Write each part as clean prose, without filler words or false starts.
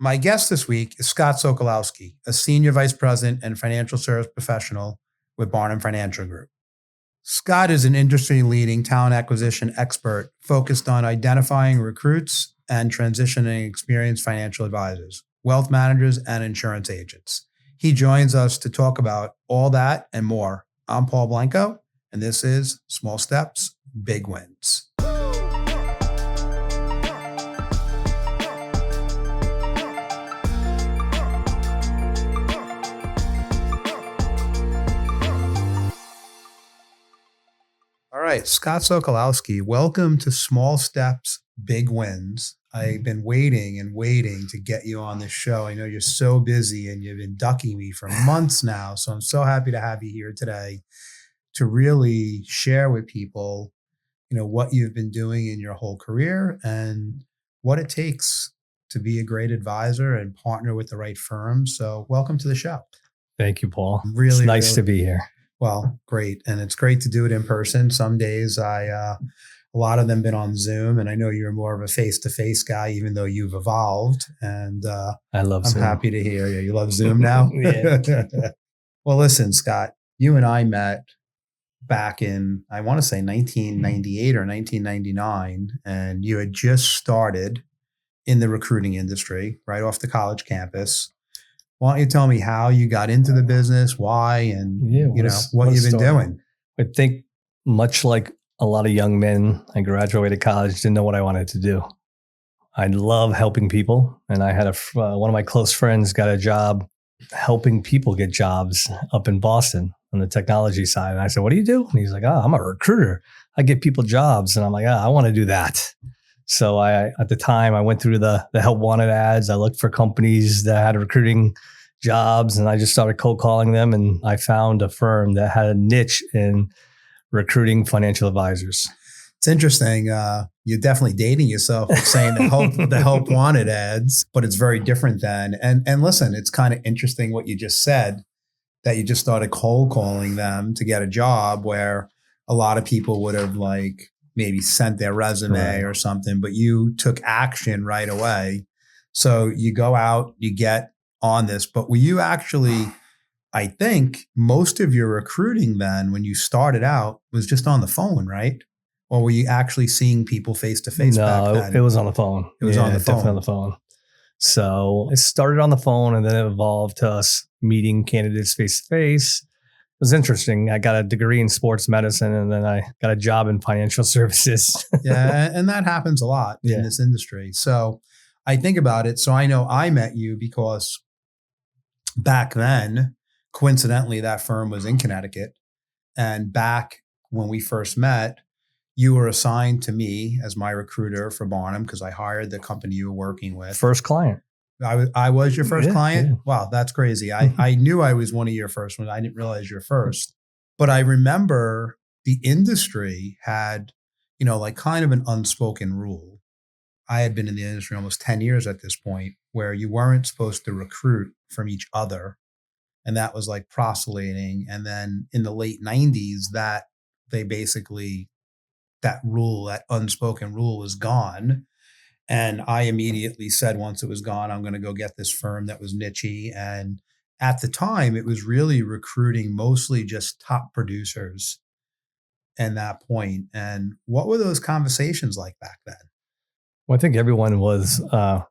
My guest this week is Scott Sokolowski, a senior vice president and financial service professional with Barnum Financial Group. Scott is an industry-leading talent acquisition expert focused on identifying recruits and transitioning experienced financial advisors, wealth managers, and insurance agents. He joins us to talk about all that and more. I'm Paul Blanco, and this is Small Steps, Big Wins. All right, Scott Sokolowski, welcome to Small Steps, Big Wins. I've been waiting to get you on this show. I know you're so busy and you've been ducking me for months now. So I'm so happy to have you here today to really share with people, what you've been doing in your whole career and what it takes to be a great advisor and partner with the right firm. So welcome to the show. Thank you, Paul. Really, it's nice to be here. Well, great. And it's great to do it in person. Some days a lot of them been on Zoom, and I know you're more of a face-to-face guy, even though you've evolved. And I love Zoom. I'm happy to hear you. You love Zoom now? Yeah. Well, listen, Scott, you and I met back in, I want to say 1998 or 1999, and you had just started in the recruiting industry right off the college campus. Why don't you tell me how you got into the business, why, and what you've been doing? I think much like a lot of young men, I graduated college, didn't know what I wanted to do. I love helping people, and I had one of my close friends got a job helping people get jobs up in Boston on the technology side. And I said, "What do you do?" And he's like, I'm a recruiter. I get people jobs. And I'm like, I want to do that. So at the time, I went through the help wanted ads. I looked for companies that had recruiting jobs, and I just started cold calling them. And I found a firm that had a niche in recruiting financial advisors. It's interesting. You're definitely dating yourself with saying the help wanted ads, but it's very different then. And listen, it's kind of interesting what you just said, that you just started cold calling them to get a job, where a lot of people would have maybe sent their resume or something, but you took action right away. So you go out, you get on this, but were you actually, I think most of your recruiting then when you started out was just on the phone, right? Or were you actually seeing people face to face back then? No, it was on the phone. It was on the phone. Definitely on the phone. So it started on the phone, and then it evolved to us meeting candidates face to face. It was interesting. I got a degree in sports medicine, and then I got a job in financial services. Yeah, and that happens a lot in this industry. So I think about it. So I know I met you because back then, coincidentally, that firm was in Connecticut. And back when we first met, you were assigned to me as my recruiter for Barnum because I hired the company you were working with. First client. I was your first client? Yeah. Wow, that's crazy. I knew I was one of your first ones. I didn't realize you're first. But I remember the industry had, kind of an unspoken rule. I had been in the industry almost 10 years at this point, where you weren't supposed to recruit from each other. And that was like proselyting. And then in the late 90s, that rule, that unspoken rule was gone. And I immediately said, once it was gone, I'm going to go get this firm that was niche-y. And at the time, it was really recruiting mostly just top producers at that point. And what were those conversations like back then? Well, I think everyone was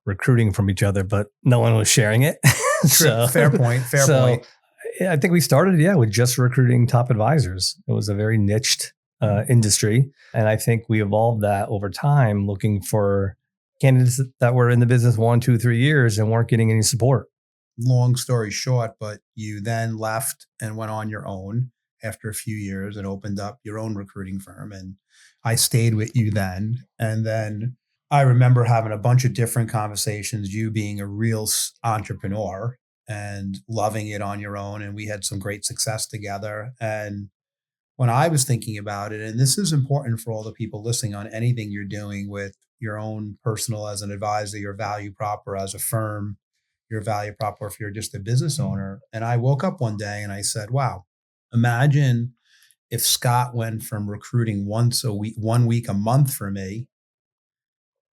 recruiting from each other, but no one was sharing it. So, fair point. I think we started, with just recruiting top advisors. It was a very niched industry. And I think we evolved that over time, looking for candidates that were in the business 1, 2, 3 years and weren't getting any support. Long story short, but you then left and went on your own after a few years and opened up your own recruiting firm. And I stayed with you then. And then I remember having a bunch of different conversations, you being a real entrepreneur and loving it on your own. And we had some great success together. And when I was thinking about it, and this is important for all the people listening on anything you're doing with your own personal as an advisor, your value prop, or as a firm, your value prop, or if you're just a business owner. And I woke up one day and I said, wow, imagine if Scott went from recruiting once a week, 1 week a month for me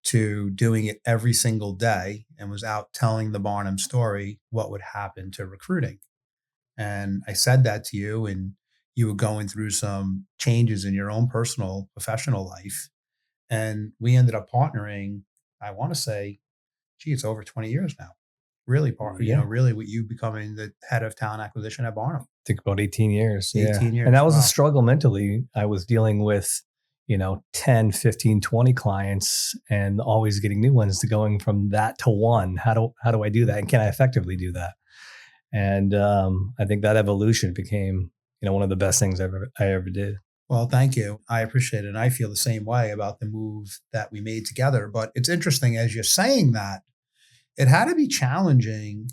to doing it every single day and was out telling the Barnum story, what would happen to recruiting. And I said that to you, and you were going through some changes in your own personal professional life. And we ended up partnering, I want to say, gee, it's over 20 years now. Really Yeah. really with you becoming the head of talent acquisition at Barnum. Think about 18 years. Yeah. 18 And that years. was a Wow. struggle mentally. I was dealing with, 10, 15, 20 clients and always getting new ones to going from that to one. How do I do that? And can I effectively do that? And I think that evolution became, one of the best things I ever did. Well, thank you. I appreciate it. And I feel the same way about the move that we made together. But it's interesting as you're saying that, it had to be challenging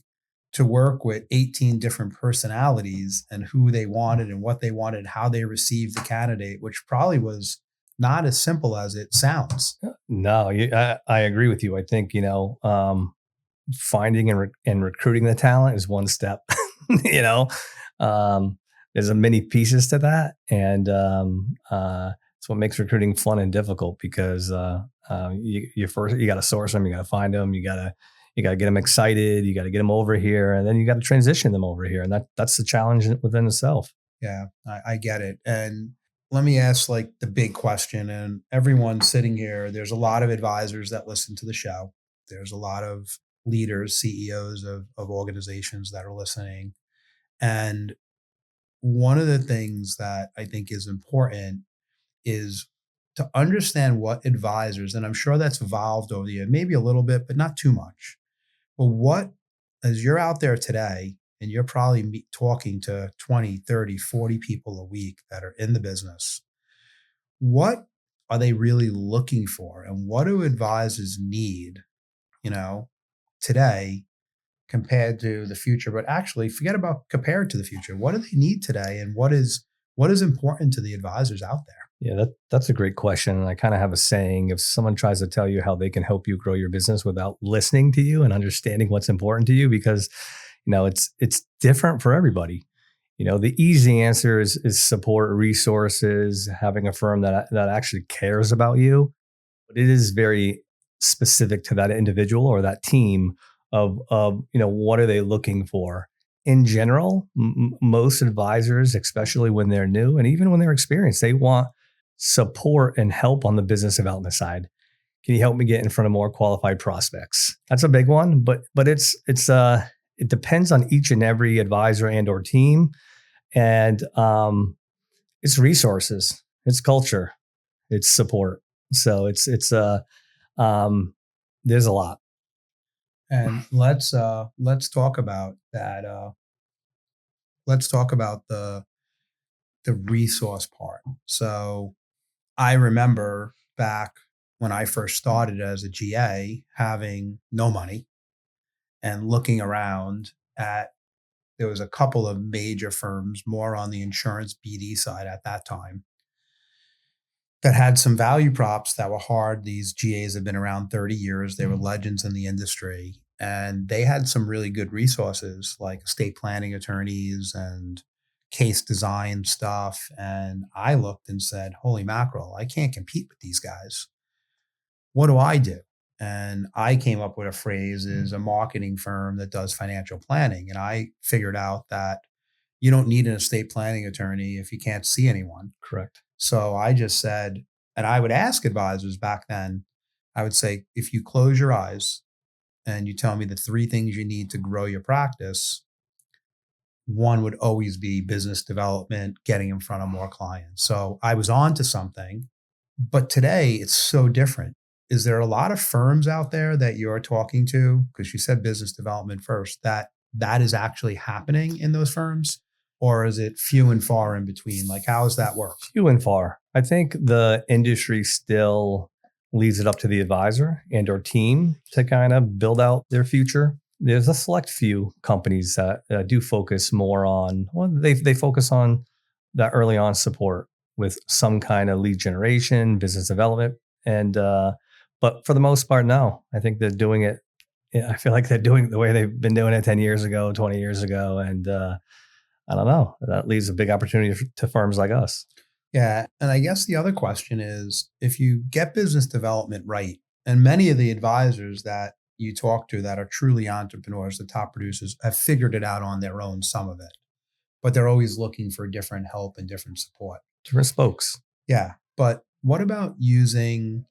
to work with 18 different personalities and who they wanted and what they wanted, how they received the candidate, which probably was not as simple as it sounds. No, I agree with you. I think, finding and recruiting the talent is one step. you know, um, there's a many pieces to that, and it's what makes recruiting fun and difficult because you got to source them, you got to find them, you got to get them excited, you got to get them over here, and then you got to transition them over here, and that's the challenge within itself. Yeah, I get it. And let me ask like the big question. And everyone sitting here, there's a lot of advisors that listen to the show. There's a lot of leaders, CEOs of organizations that are listening. And one of the things that I think is important is to understand what advisors, and I'm sure that's evolved over the year, maybe a little bit, but not too much. But what, as you're out there today, and you're probably talking to 20, 30, 40 people a week that are in the business, what are they really looking for? And what do advisors need, you know, today compared to the future? But actually, forget about compared to the future. What do they need today? And what is important to the advisors out there? Yeah, that's a great question. And I kind of have a saying: if someone tries to tell you how they can help you grow your business without listening to you and understanding what's important to you, because it's different for everybody. The easy answer is support, resources, having a firm that actually cares about you. But it is very specific to that individual or that team of what are they looking for. In general, most advisors, especially when they're new and even when they're experienced, they want support and help on the business development side. Can you help me get in front of more qualified prospects? That's a big one, but it depends on each and every advisor and or team, and it's resources, it's culture, it's support. So um, there's a lot. And let's talk about that. Let's talk about the resource part. So I remember back when I first started as a GA having no money and looking around at, there was a couple of major firms more on the insurance BD side at that time that had some value props that were hard. These GAs have been around 30 years. They were legends in the industry. And they had some really good resources like estate planning attorneys and case design stuff. And I looked and said, holy mackerel, I can't compete with these guys. What do I do? And I came up with a phrase is a marketing firm that does financial planning. And I figured out that you don't need an estate planning attorney if you can't see anyone. Correct. So I just said, and I would ask advisors back then, I would say, if you close your eyes and you tell me the three things you need to grow your practice, one would always be business development, getting in front of more clients. So I was on to something, but today it's so different. Is there a lot of firms out there that you're talking to? Because you said business development first, that is actually happening in those firms? Or is it few and far in between? Like, how does that work? Few and far. I think the industry still leaves it up to the advisor and or team to kind of build out their future. There's a select few companies that do focus more on, well, they focus on that early on support with some kind of lead generation, business development, and but for the most part, no. I think they're doing it. Yeah, I feel like they're doing it the way they've been doing it 10 years ago, 20 years ago, and I don't know. That leaves a big opportunity to firms like us. Yeah. And I guess the other question is, if you get business development right And many of the advisors that you talk to that are truly entrepreneurs, the top producers, have figured it out on their own, some of it, but they're always looking for different help and different support. Different spokes. Yeah. But what about using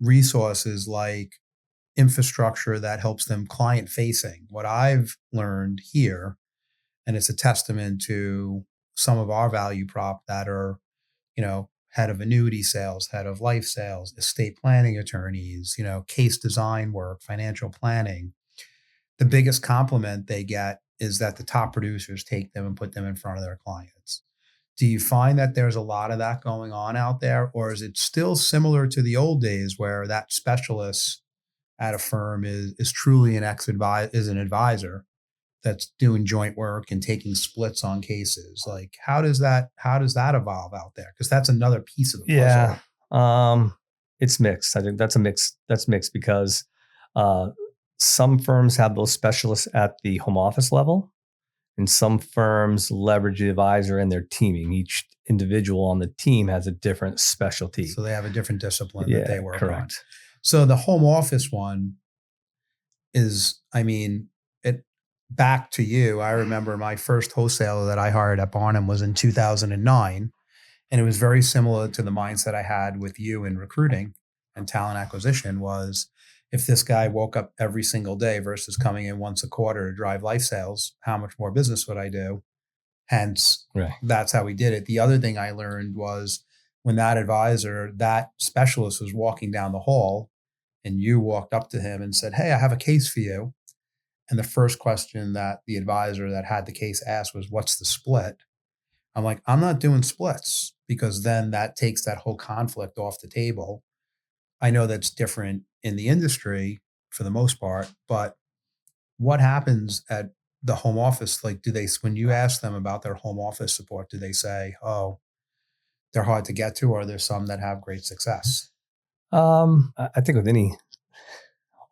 resources like infrastructure that helps them client facing? What I've learned here, and it's a testament to some of our value prop that are, head of annuity sales, head of life sales, estate planning attorneys, case design work, financial planning. The biggest compliment they get is that the top producers take them and put them in front of their clients. Do you find that there's a lot of that going on out there, or is it still similar to the old days where that specialist at a firm is truly is an advisor that's doing joint work and taking splits on cases? Like, how does that evolve out there? Because that's another piece of the Yeah. puzzle. It's mixed. I think that's mixed because uh, some firms have those specialists at the home office level, and some firms leverage the advisor and their teaming. Each individual on the team has a different specialty. So they have a different discipline that Yeah, they work on. correct. So the home office one is, I mean, it back to you. I remember my first wholesaler that I hired at Barnum was in 2009. And it was very similar to the mindset I had with you in recruiting and talent acquisition was, if this guy woke up every single day versus coming in once a quarter to drive life sales, how much more business would I do? Hence, Right. that's how we did it. The other thing I learned was when that advisor, that specialist was walking down the hall and you walked up to him and said, "Hey, I have a case for you." And the first question that the advisor that had the case asked was, "What's the split?" I'm like, "I'm not doing splits because then that takes that whole conflict off the table." I know that's different in the industry for the most part, but what happens at the home office? Like, when you ask them about their home office support, do they say, "Oh, they're hard to get to," or there's some that have great success? I think with any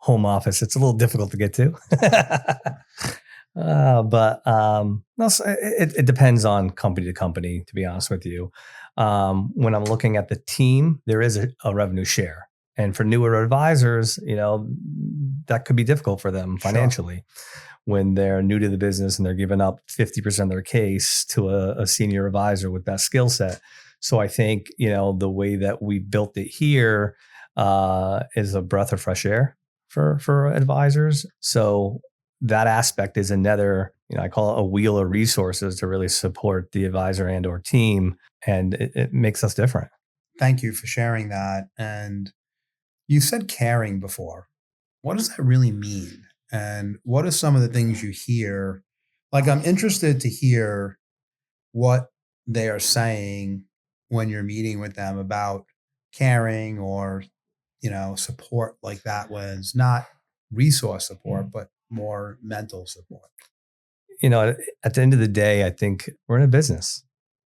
home office, it's a little difficult to get to. But no, it depends on company to company, to be honest with you. When I'm looking at the team, there is a revenue share. And for newer advisors, that could be difficult for them Sure. financially when they're new to the business and they're giving up 50% of their case to a senior advisor with that skill set. So I think, the way that we built it here is a breath of fresh air for advisors. So that aspect is another, I call it a wheel of resources to really support the advisor and or team. And it makes us different. Thank you for sharing that. And you said caring before. What does that really mean? And what are some of the things you hear? Like, I'm interested to hear what they are saying when you're meeting with them about caring or, support like that was not resource support, but more mental support. At the end of the day, I think we're in a business,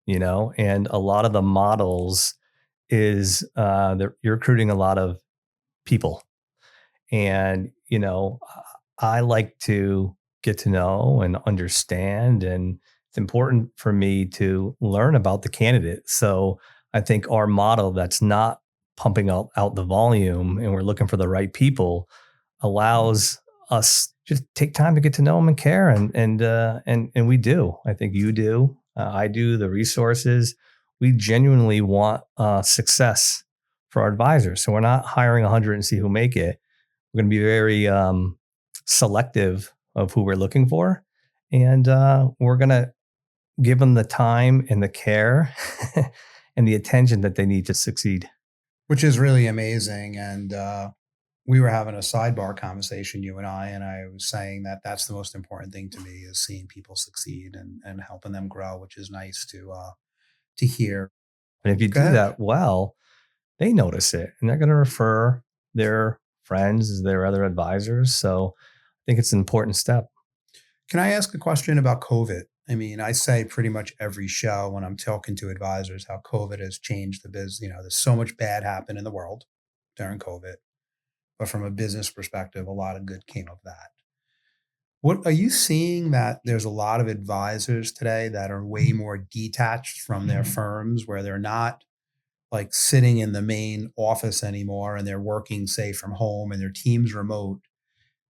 and a lot of the models is that you're recruiting a lot of people. And, I like to get to know and understand. And it's important for me to learn about the candidate. So I think our model that's not pumping out the volume and we're looking for the right people allows us just take time to get to know them and care. And we do. I think you do. I do. The resources. We genuinely want success for our advisors. So we're not hiring 100 and see who make it. We're going to be very selective of who we're looking for, and we're going to give them the time and the care and the attention that they need to succeed. Which is really amazing. And we were having a sidebar conversation, you and I was saying that that's the most important thing to me is seeing people succeed and helping them grow, which is nice to hear. And if you Go do ahead. that well, they notice it, and they're going to refer their friends, their other advisors. So I think it's an important step. Can I ask a question about COVID? I mean, I say pretty much every show when I'm talking to advisors how COVID has changed the biz. There's so much bad happened in the world during COVID, but from a business perspective, a lot of good came of that. What are you seeing that there's a lot of advisors today that are way more detached from their firms where they're not like sitting in the main office anymore and they're working, say, from home and their team's remote.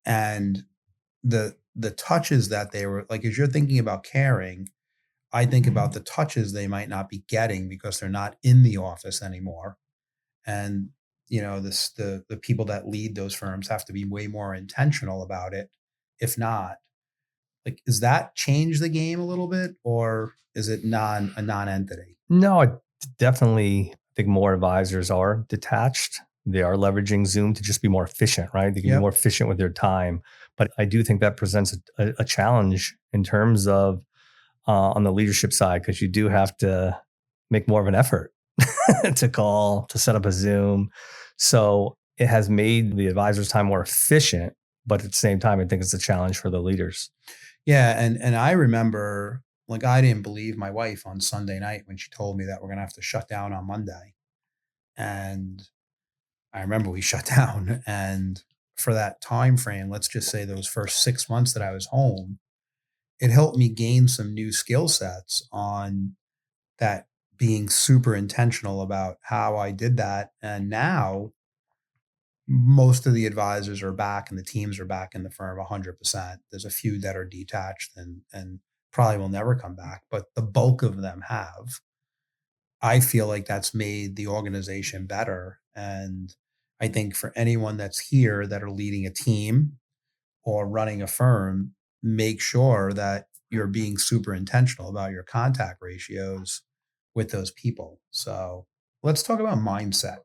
And the touches that they were like, as you're thinking about caring, I think about the touches they might not be getting because they're not in the office anymore. And the people that lead those firms have to be way more intentional about it. If not, like, does that change the game a little bit, or is it a non-entity? No, I definitely think more advisors are detached. They are leveraging Zoom to just be more efficient, right? They can be Yep. more efficient with their time. But I do think that presents a challenge in terms of on the leadership side, because you do have to make more of an effort to call, to set up a Zoom. So it has made the advisor's time more efficient. But at the same time, I think it's a challenge for the leaders. Yeah, and I remember, like, I didn't believe my wife on Sunday night when she told me that we're gonna have to shut down on Monday. And I remember we shut down, and for that time frame, let's just say those first 6 months that I was home, it helped me gain some new skill sets on that, being super intentional about how I did that. And now most of the advisors are back and the teams are back in the firm 100%. There's a few that are detached and probably will never come back, but the bulk of them have. I feel like that's made the organization better. And I think for anyone that's here that are leading a team or running a firm, make sure that you're being super intentional about your contact ratios with those people. So let's talk about mindset.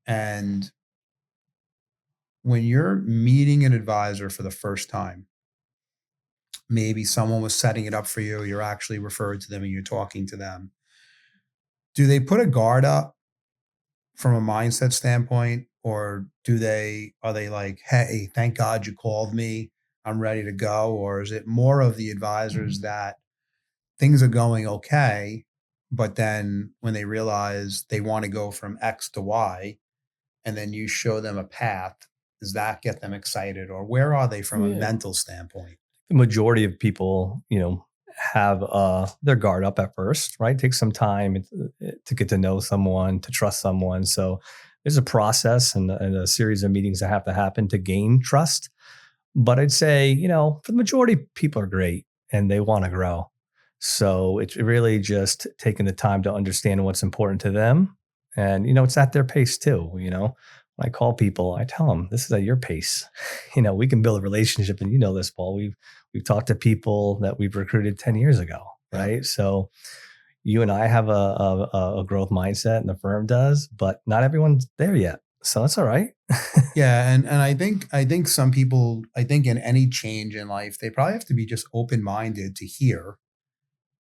And when you're meeting an advisor for the first time, maybe someone was setting it up for you, you're actually referred to them and you're talking to them. Do they put a guard up from a mindset standpoint? Or are they like, hey, thank God you called me. I'm ready to go? Or is it more of the advisors that things are going okay, but then when they realize they want to go from X to Y, and then you show them a path, does that get them excited? Or where are they from a Yeah. mental standpoint? The majority of people, have their guard up at first, right? It takes some time to get to know someone, to trust someone. So there's a process and a series of meetings that have to happen to gain trust. But I'd say, for the majority, people are great and they want to grow. So it's really just taking the time to understand what's important to them. And, it's at their pace too. When I call people, I tell them this is at your pace. We can build a relationship. And you know this, Paul. We've talked to people that we've recruited 10 years ago, Yeah. right? So you and I have a growth mindset and the firm does, but not everyone's there yet. So that's all right. Yeah, and I think some people, I think in any change in life, they probably have to be just open-minded to hear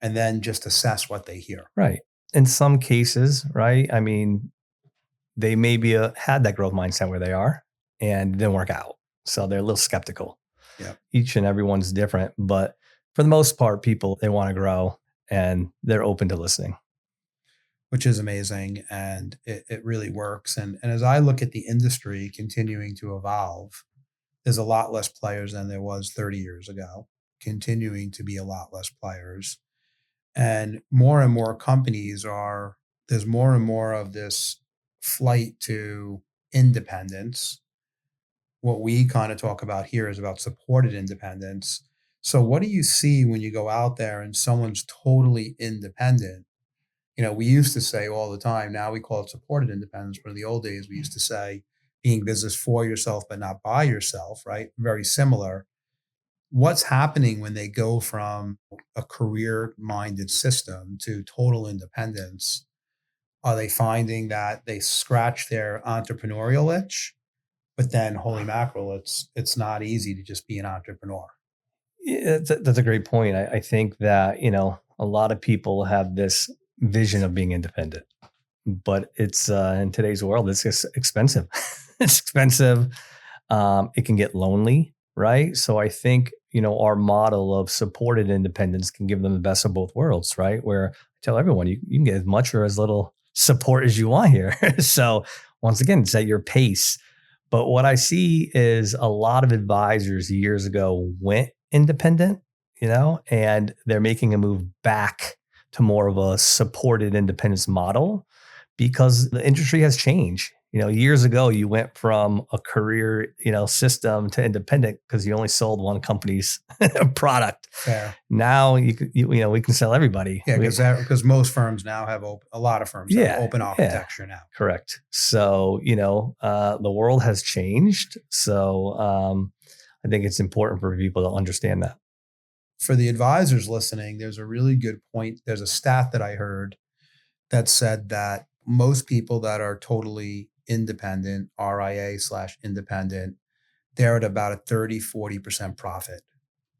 and then just assess what they hear. Right. In some cases, right? I mean, they maybe had that growth mindset where they are and it didn't work out. So they're a little skeptical. Yeah. Each and everyone's different, but for the most part, people, they want to grow and they're open to listening. Which is amazing, and it really works. And as I look at the industry continuing to evolve, there's a lot less players than there was 30 years ago, continuing to be a lot less players. And more companies are, there's more and more of this flight to independence. What we kind of talk about here is about supported independence. So, what do you see when you go out there and someone's totally independent? We used to say all the time, now we call it supported independence, but in the old days, we used to say being business for yourself, but not by yourself, right? Very similar. What's happening when they go from a career minded system to total independence? Are they finding that they scratch their entrepreneurial itch? But then, holy mackerel, it's not easy to just be an entrepreneur. Yeah, that's a great point. I think that, a lot of people have this vision of being independent, but it's in today's world, it's just expensive. It's expensive. It can get lonely, right? So I think, our model of supported independence can give them the best of both worlds, right? Where I tell everyone you can get as much or as little support as you want here. So once again, it's at your pace. But what I see is a lot of advisors years ago went independent, and they're making a move back to more of a supported independence model. because the industry has changed. Years ago, you went from a career, system to independent because you only sold one company's product. Fair. Now we can sell everybody. Yeah, because most firms now have a lot of firms have Yeah, open yeah, architecture now. correct. So the world has changed. So I think it's important for people to understand that. For the advisors listening, there's a really good point. There's a stat that I heard that said that most people that are totally independent, RIA/independent, they're at about a 30-40% profit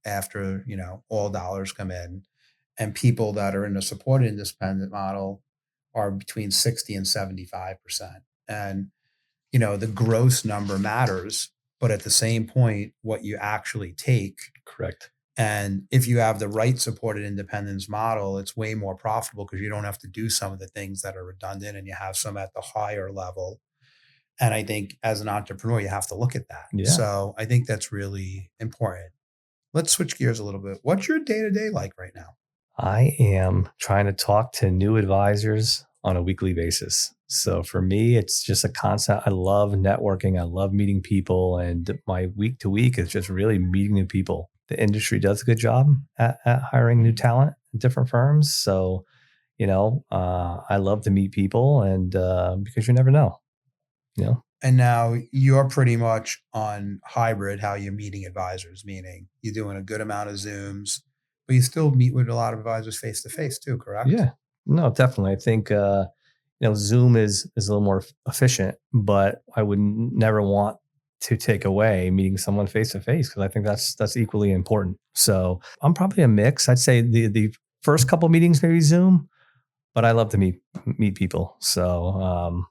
after, all dollars come in. And people that are in a supported independent model are between 60 and 75%. And, the gross number matters, but at the same point, what you actually take. Correct. And if you have the right supported independence model, it's way more profitable because you don't have to do some of the things that are redundant and you have some at the higher level. And I think as an entrepreneur, you have to look at that. Yeah. So I think that's really important. Let's switch gears a little bit. What's your day to day like right now? I am trying to talk to new advisors on a weekly basis. So for me, it's just a constant. I love networking. I love meeting people. And my week to week is just really meeting new people. The industry does a good job at hiring new talent in different firms. So, I love to meet people and because you never know, you know. And now you're pretty much on hybrid, how you're meeting advisors, meaning you're doing a good amount of Zooms, but you still meet with a lot of advisors face to face too, correct? Yeah, no, definitely. I think Zoom is a little more efficient, but I would never want to take away meeting someone face to face because I think that's equally important. So I'm probably a mix. I'd say the first couple meetings maybe Zoom, but I love to meet people. So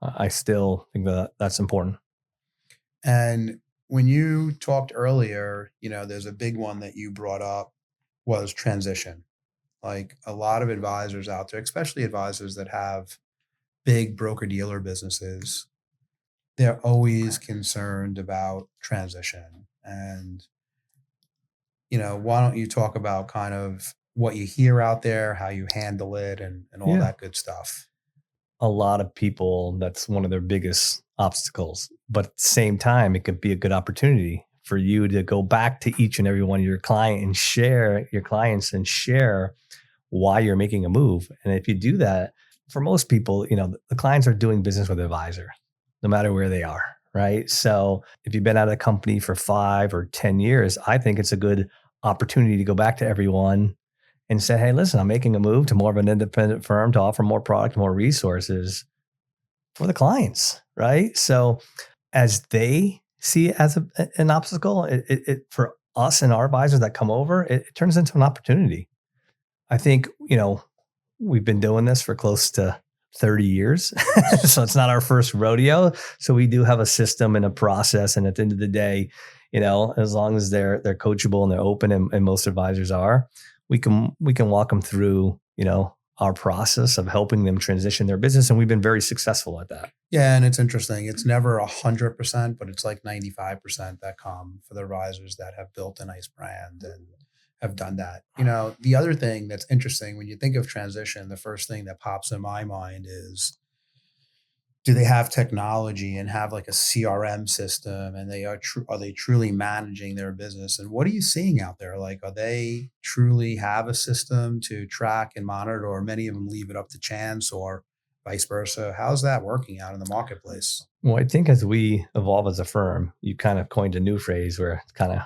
I still think that that's important. And when you talked earlier, there's a big one that you brought up was transition. Like a lot of advisors out there, especially advisors that have big broker dealer businesses, they're always concerned about transition. And, why don't you talk about kind of what you hear out there, how you handle it, and all Yeah, that good stuff? a lot of people, that's one of their biggest obstacles. But at the same time, it could be a good opportunity for you to go back to each and every one of your clients and share why you're making a move. And if you do that, for most people, the clients are doing business with an advisor, no matter where they are. Right. So if you've been at a company for 5 or 10 years, I think it's a good opportunity to go back to everyone and say, hey, listen, I'm making a move to more of an independent firm to offer more product, more resources for the clients. Right. So as they see it as an obstacle, it for us and our advisors that come over, it turns into an opportunity. I think, we've been doing this for close to 30 years. So it's not our first rodeo. So we do have a system and a process. And at the end of the day, as long as they're coachable and they're open and most advisors are, we can walk them through, our process of helping them transition their business. And we've been very successful at that. Yeah, and it's interesting. It's never 100%, but it's like 95% that come for the advisors that have built a nice brand and have done that. The other thing that's interesting when you think of transition, the first thing that pops in my mind is, do they have technology and have like a CRM system, and are they truly managing their business? And what are you seeing out there? Like, are they truly have a system to track and monitor, or many of them leave it up to chance, or vice versa? How's that working out in the marketplace? Well, I think as we evolve as a firm, you kind of coined a new phrase where it's kind of,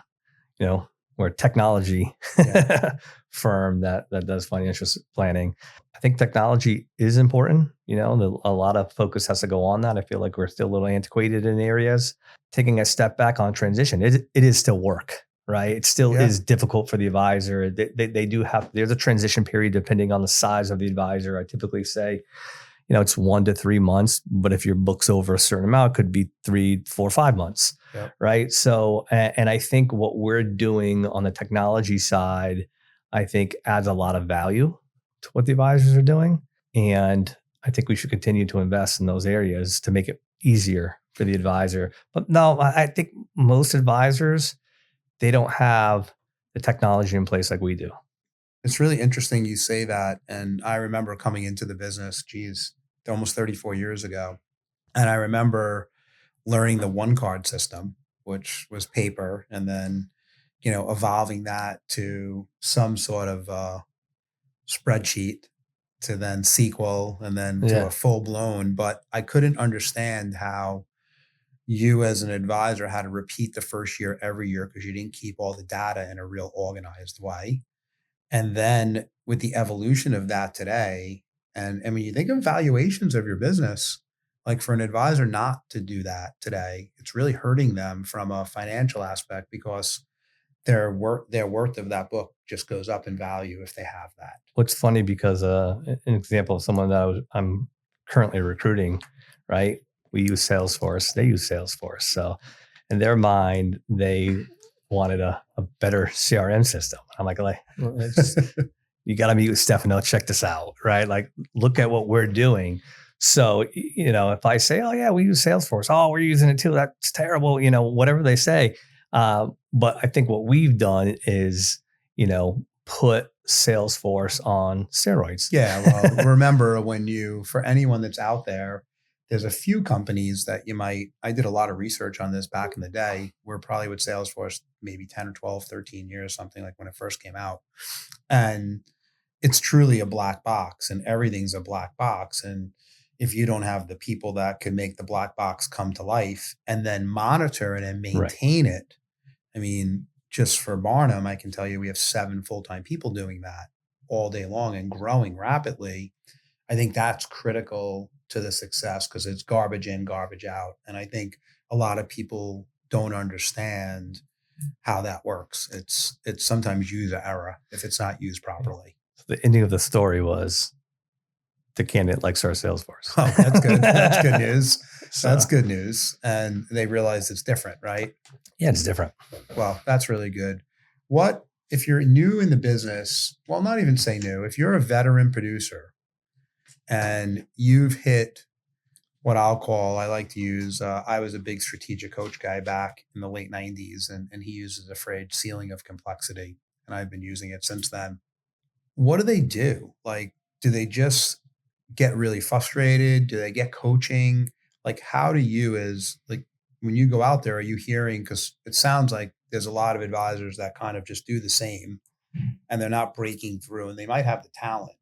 you know, we're a technology Yeah. firm that does financial planning. I think technology is important. A lot of focus has to go on that. I feel like we're still a little antiquated in areas. Taking a step back on transition, it is still work, right? It still Yeah. is difficult for the advisor. They do have, there's a transition period depending on the size of the advisor. I typically say, it's 1 to 3 months, but if your book's over a certain amount, it could be 3, 4, 5 months. Yep. Right. So, and I think what we're doing on the technology side, I think adds a lot of value to what the advisors are doing. And I think we should continue to invest in those areas to make it easier for the advisor. But no, I think most advisors, they don't have the technology in place like we do. It's really interesting you say that. And I remember coming into the business, geez, almost 34 years ago. And I remember learning the one card system, which was paper, and then, evolving that to some sort of spreadsheet, to then SQL, and then to a Yeah. full blown. But I couldn't understand how you as an advisor had to repeat the first year every year because you didn't keep all the data in a real organized way. And then with the evolution of that today, and I mean, you think of valuations of your business, like for an advisor not to do that today, it's really hurting them from a financial aspect because their worth of that book just goes up in value if they have that. What's funny because an example of someone that I'm currently recruiting, right? We use Salesforce. They use Salesforce. So in their mind, they wanted a better CRM system. I'm like, it's just, you got to meet with Stefano. Check this out, right? Like, look at what we're doing. So, if I say, oh, yeah, we use Salesforce. Oh, we're using it too. That's terrible. Whatever they say. But I think what we've done is, put Salesforce on steroids. Yeah, well, remember when for anyone that's out there, there's a few companies that I did a lot of research on this back in the day. We're probably with Salesforce maybe 10 or 12, 13 years, something like when it first came out. And it's truly a black box and everything's a black box. And if you don't have the people that can make the black box come to life and then monitor it and Right. maintain it, I mean, just for Barnum, I can tell you we have 7 full-time people doing that all day long and growing rapidly. I think that's critical to the success because it's garbage in, garbage out. And I think a lot of people don't understand how that works. It's sometimes user error if it's not used properly. So the ending of the story was the candidate likes our Salesforce. Oh, that's good. That's good news. So That's good news. And they realize it's different, right? yeah, it's different. Well, that's really good. What if you're new in the business? Well, not even say new. If you're a veteran producer and you've hit what I like to use, I was a big strategic coach guy back in the late 90s, and he uses the phrase ceiling of complexity. And I've been using it since then. What do they do? Like, do they just get really frustrated? Do they get coaching? Like, how do you, as like, when you go out there, are you hearing? Because it sounds like there's a lot of advisors that kind of just do the same and they're not breaking through and they might have the talent.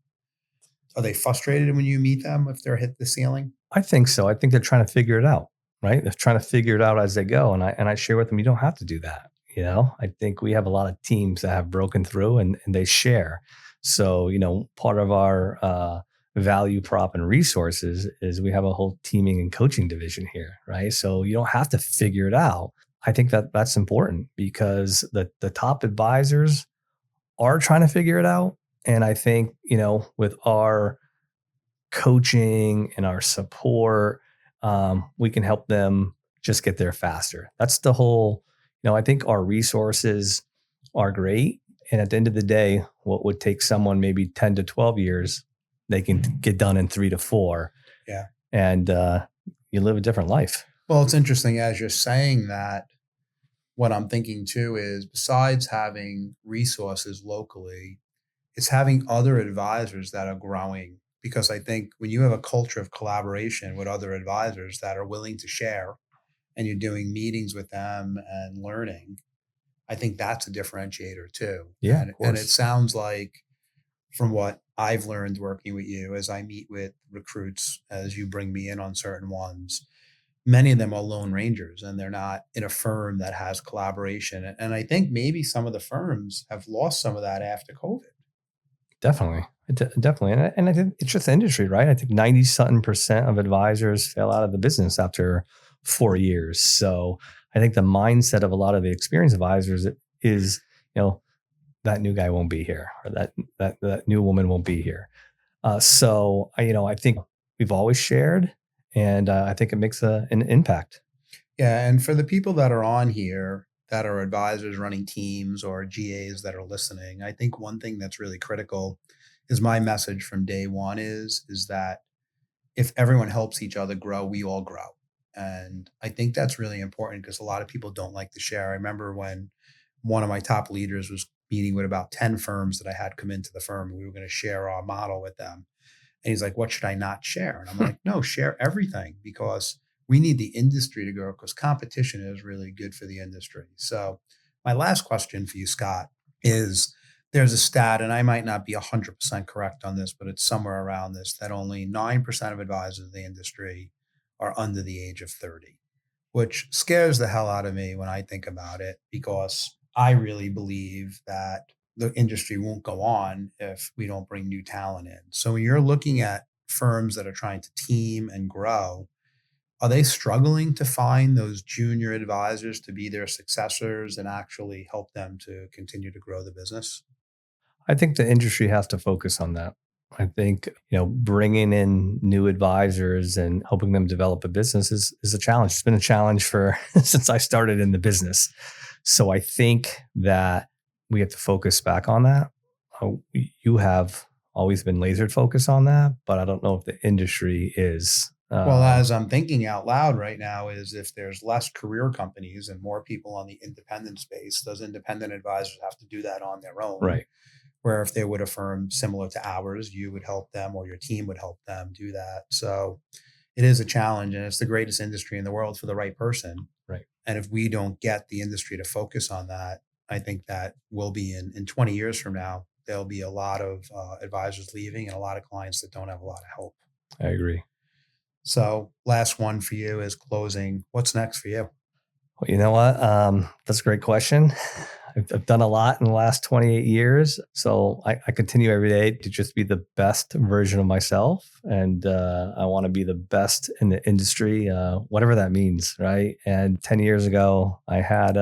Are they frustrated when you meet them if they're hit the ceiling? I think so. I think they're trying to figure it out, right? They're trying to figure it out as they go. And I share with them, you don't have to do that. I think we have a lot of teams that have broken through and they share. So, part of our value prop and resources is we have a whole teaming and coaching division here, right? So you don't have to figure it out. I think that that's important because the top advisors are trying to figure it out. And I think, with our coaching and our support, we can help them just get there faster. That's the whole, I think our resources are great. And at the end of the day, what would take someone maybe 10 to 12 years, they can get done in 3 to 4. Yeah. And you live a different life. Well, it's interesting as you're saying that. What I'm thinking too is besides having resources locally, it's having other advisors that are growing. Because I think when you have a culture of collaboration with other advisors that are willing to share and you're doing meetings with them and learning, I think that's a differentiator too. Yeah, And of and it course. sounds like from what I've learned working with you as I meet with recruits, as you bring me in on certain ones, many of them are lone rangers and they're not in a firm that has collaboration. And I think maybe some of the firms have lost some of that after COVID. Definitely. Definitely. And I think it's just the industry, right? I think 90 something percent of advisors fail out of the business after 4 years. So I think the mindset of a lot of the experienced advisors is, that new guy won't be here or that new woman won't be here. So I think we've always shared and I think it makes an impact. Yeah. And for the people that are on here that are advisors running teams or GAs that are listening, I think one thing that's really critical is my message from day one is that if everyone helps each other grow, we all grow. And I think that's really important because a lot of people don't like to share. I remember when one of my top leaders was meeting with about 10 firms that I had come into the firm, and we were going to share our model with them. And he's like, what should I not share? And I'm like, no, share everything, because we need the industry to grow, because competition is really good for the industry. So my last question for you, Scott, is there's a stat, and I might not be 100% correct on this, but it's somewhere around this, that only 9% of advisors in the industry are under the age of 30, which scares the hell out of me when I think about it, because I really believe that the industry won't go on if we don't bring new talent in. So when you're looking at firms that are trying to team and grow, are they struggling to find those junior advisors to be their successors and actually help them to continue to grow the business? I think the industry has to focus on that. I think, bringing in new advisors and helping them develop a business is a challenge. It's been a challenge for since I started in the business. So I think that we have to focus back on that. You have always been laser focused on that, but I don't know if the industry is. Well, as I'm thinking out loud right now, is if there's less career companies and more people on the independent space, those independent advisors have to do that on their own. Right. Where if they would a firm similar to ours, you would help them or your team would help them do that. So it is a challenge, and it's the greatest industry in the world for the right person. Right. And if we don't get the industry to focus on that, I think that will be in 20 years from now, there'll be a lot of advisors leaving and a lot of clients that don't have a lot of help. I agree. So last one for you is closing. What's next for you? Well, you know what? That's a great question. I've done a lot in the last 28 years. So I continue every day to just be the best version of myself. And I want to be the best in the industry, whatever that means, right? And 10 years ago, I had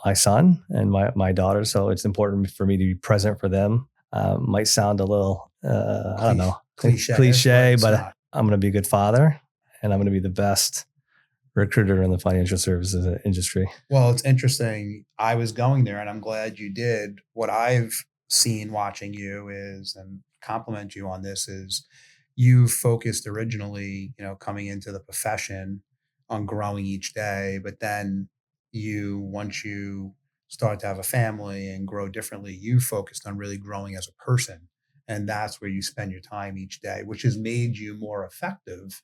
my son and my daughter. So it's important for me to be present for them. Might sound a little, I don't know, cliche, but I'm going to be a good father, and I'm going to be the best recruiter in the financial services industry. Well, it's interesting. I was going there, and I'm glad you did. What I've seen watching you is, and compliment you on this, is you focused originally, coming into the profession on growing each day, but then once you start to have a family and grow differently, you focused on really growing as a person. And that's where you spend your time each day, which has made you more effective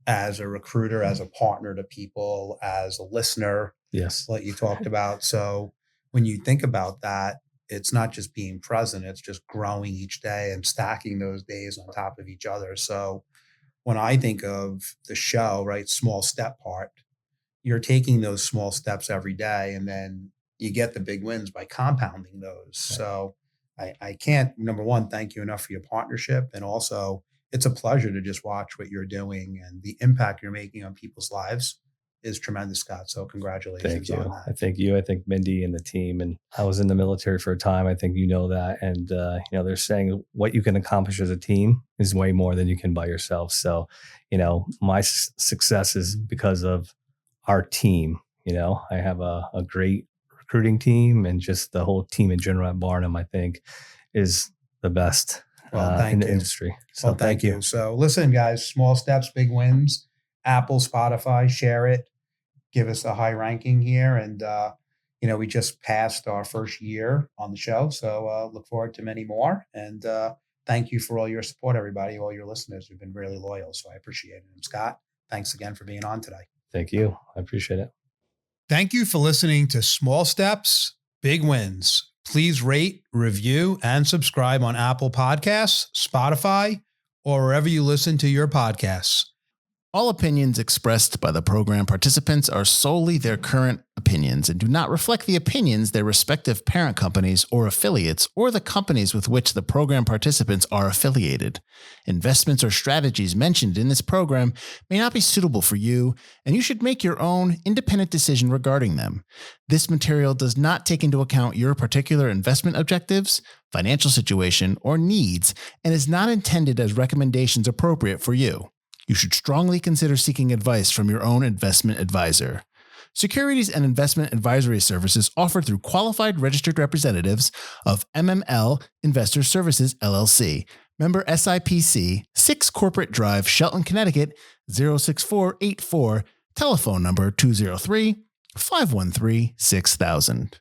as a recruiter, as a partner to people, as a listener, Yes. like you talked about. So when you think about that, it's not just being present, it's just growing each day and stacking those days on top of each other. So when I think of the show, right, small step part, you're taking those small steps every day, and then you get the big wins by compounding those. Right. So I can't, number one, thank you enough for your partnership. And also, it's a pleasure to just watch what you're doing, and the impact you're making on people's lives is tremendous, Scott. So congratulations. Thank you. On that. I thank you. I think Mindy and the team. And I was in the military for a time. I think you know that. And, they're saying what you can accomplish as a team is way more than you can by yourself. So, my success is because of our team. I have a great recruiting team, and just the whole team in general at Barnum, I think, is the best in the industry. So thank you. So listen, guys, small steps, big wins. Apple, Spotify, share it, give us a high ranking here. And, we just passed our first year on the show. So look forward to many more. And thank you for all your support, everybody, all your listeners. We've been really loyal. So I appreciate it. And Scott, thanks again for being on today. Thank you. I appreciate it. Thank you for listening to Small Steps, Big Wins. Please rate, review, and subscribe on Apple Podcasts, Spotify, or wherever you listen to your podcasts. All opinions expressed by the program participants are solely their current opinions and do not reflect the opinions their respective parent companies or affiliates or the companies with which the program participants are affiliated. Investments or strategies mentioned in this program may not be suitable for you, and you should make your own independent decision regarding them. This material does not take into account your particular investment objectives, financial situation, or needs, and is not intended as recommendations appropriate for you. You should strongly consider seeking advice from your own investment advisor. Securities and investment advisory services offered through qualified registered representatives of MML Investor Services, LLC. Member SIPC, 6 Corporate Drive, Shelton, Connecticut, 06484. Telephone number 203-513-6000.